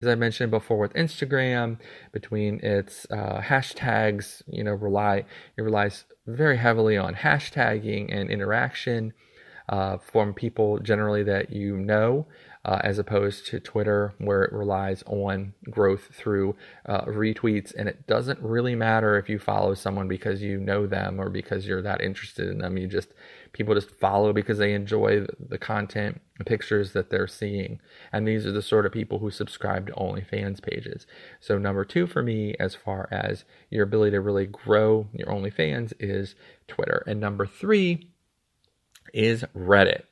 as I mentioned before with Instagram, between its hashtags, it relies very heavily on hashtagging and interaction from people generally that you know, as opposed to Twitter, where it relies on growth through retweets. And it doesn't really matter if you follow someone because you know them or because you're that interested in them. People just follow because they enjoy the content, the pictures that they're seeing. And these are the sort of people who subscribe to OnlyFans pages. So number two for me, as far as your ability to really grow your OnlyFans, is Twitter. And number three is Reddit.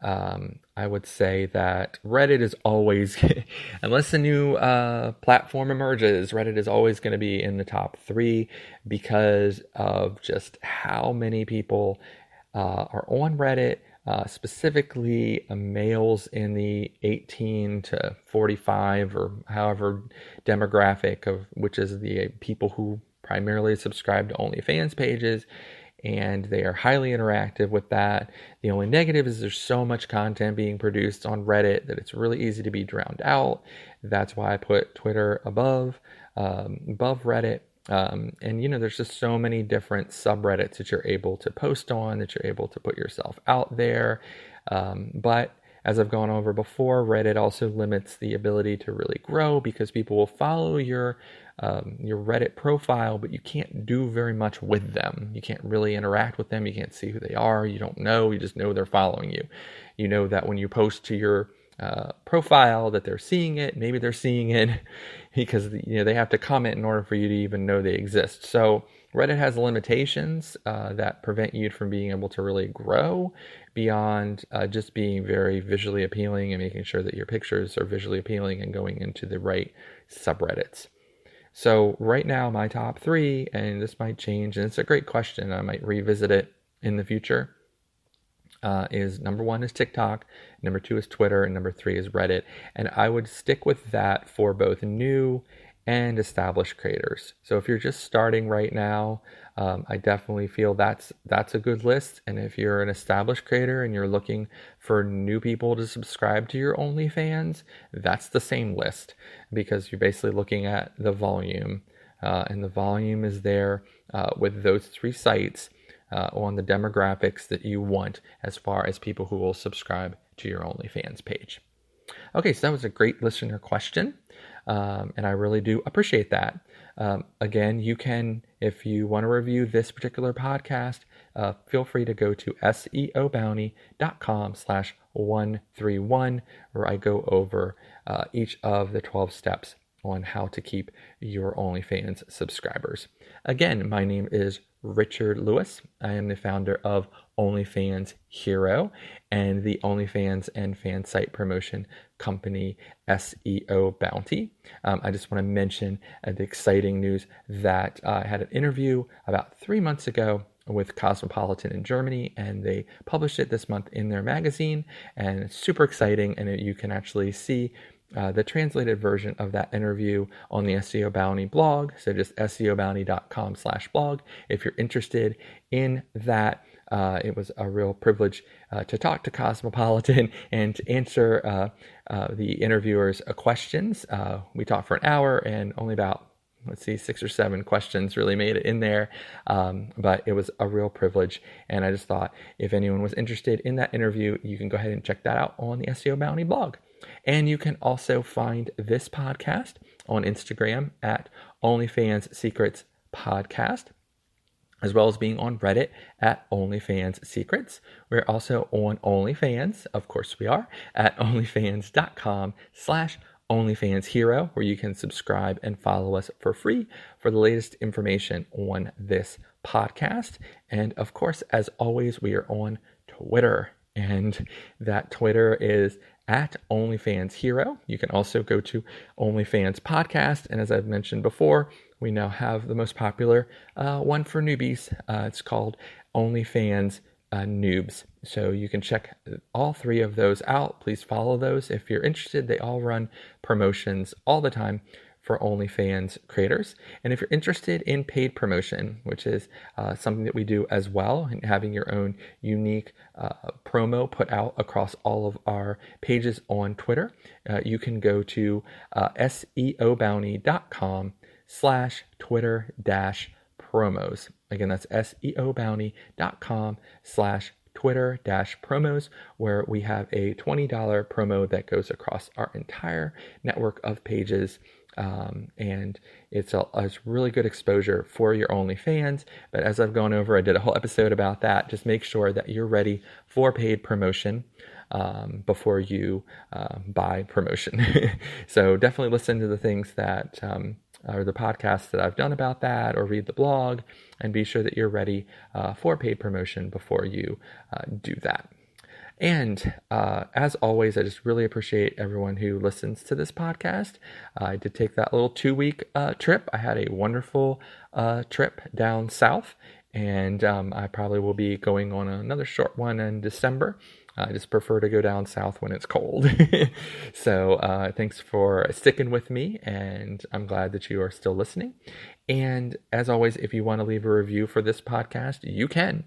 I would say that Reddit is always, unless a new platform emerges, Reddit is always going to be in the top three because of just how many people are on Reddit, specifically males in the 18 to 45 or however demographic, of which is the people who primarily subscribe to OnlyFans pages, and they are highly interactive with that. The only negative is there's so much content being produced on Reddit that it's really easy to be drowned out. That's why I put Twitter above Reddit. There's just so many different subreddits that you're able to post on, that you're able to put yourself out there. But as I've gone over before, Reddit also limits the ability to really grow because people will follow your Reddit profile, but you can't do very much with them. You can't really interact with them. You can't see who they are. You don't know. You just know they're following you. You know that when you post to your profile that they're seeing it. Maybe they're seeing it because they have to comment in order for you to even know they exist. So Reddit has limitations that prevent you from being able to really grow beyond just being very visually appealing and making sure that your pictures are visually appealing and going into the right subreddits. So right now, my top three, and this might change, and it's a great question, I might revisit it in the future, is number one is TikTok, number two is Twitter, and number three is Reddit. And I would stick with that for both new and established creators. So if you're just starting right now, I definitely feel that's a good list. And if you're an established creator and you're looking for new people to subscribe to your OnlyFans, that's the same list because you're basically looking at the volume. And the volume is there with those three sites on the demographics that you want as far as people who will subscribe to your OnlyFans page. Okay, so that was a great listener question, and I really do appreciate that. Again, you can, if you want to review this particular podcast, feel free to go to seobounty.com/131, where I go over each of the 12 steps on how to keep your OnlyFans subscribers. Again, my name is Richard Lewis. I am the founder of OnlyFans Hero and the OnlyFans and fan site promotion company SEO Bounty. I just want to mention the exciting news that I had an interview about 3 months ago with Cosmopolitan in Germany, and they published it this month in their magazine, and it's super exciting, and you can actually see the translated version of that interview on the SEO Bounty blog. So just seobounty.com/blog. If you're interested in that, it was a real privilege to talk to Cosmopolitan and to answer the interviewers' questions. We talked for an hour and only about 6 or 7 questions really made it in there. But it was a real privilege. And I just thought if anyone was interested in that interview, you can go ahead and check that out on the SEO Bounty blog. And you can also find this podcast on Instagram at OnlyFans Secrets Podcast, as well as being on Reddit at OnlyFans Secrets. We're also on OnlyFans, of course we are, at onlyfans.com/OnlyFans Hero, where you can subscribe and follow us for free for the latest information on this podcast. And of course, as always, we are on Twitter, and that Twitter is at OnlyFans Hero. You can also go to OnlyFans Podcast, and as I've mentioned before, we now have the most popular one for newbies. It's called OnlyFans Noobs. So you can check all three of those out. Please follow those if you're interested. They all run promotions all the time for OnlyFans creators. And if you're interested in paid promotion, which is something that we do as well, and having your own unique promo put out across all of our pages on Twitter, you can go to seobounty.com/Twitter-promos. Again, that's seobounty.com/Twitter-promos, where we have a $20 promo that goes across our entire network of pages. And it's really good exposure for your OnlyFans. But as I've gone over, I did a whole episode about that. Just make sure that you're ready for paid promotion before you buy promotion. So definitely listen to the things that or the podcasts that I've done about that, or read the blog, and be sure that you're ready for paid promotion before you do that. And as always, I just really appreciate everyone who listens to this podcast. I did take that little 2-week trip. I had a wonderful trip down south, and I probably will be going on another short one in December. I just prefer to go down south when it's cold. So thanks for sticking with me, and I'm glad that you are still listening. And as always, if you want to leave a review for this podcast, you can.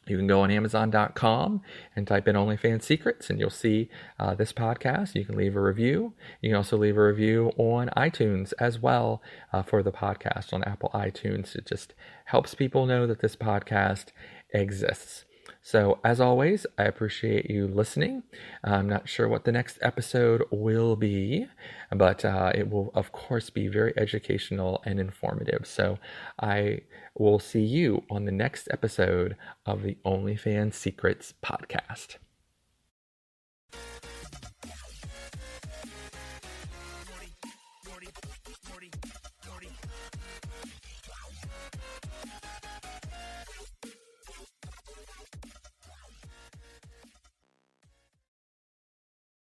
You can go on Amazon.com and type in OnlyFans Secrets, and you'll see this podcast. You can leave a review. You can also leave a review on iTunes as well for the podcast on Apple iTunes. It just helps people know that this podcast exists. So as always, I appreciate you listening. I'm not sure what the next episode will be, but it will, of course, be very educational and informative. So I will see you on the next episode of the OnlyFans Secrets podcast.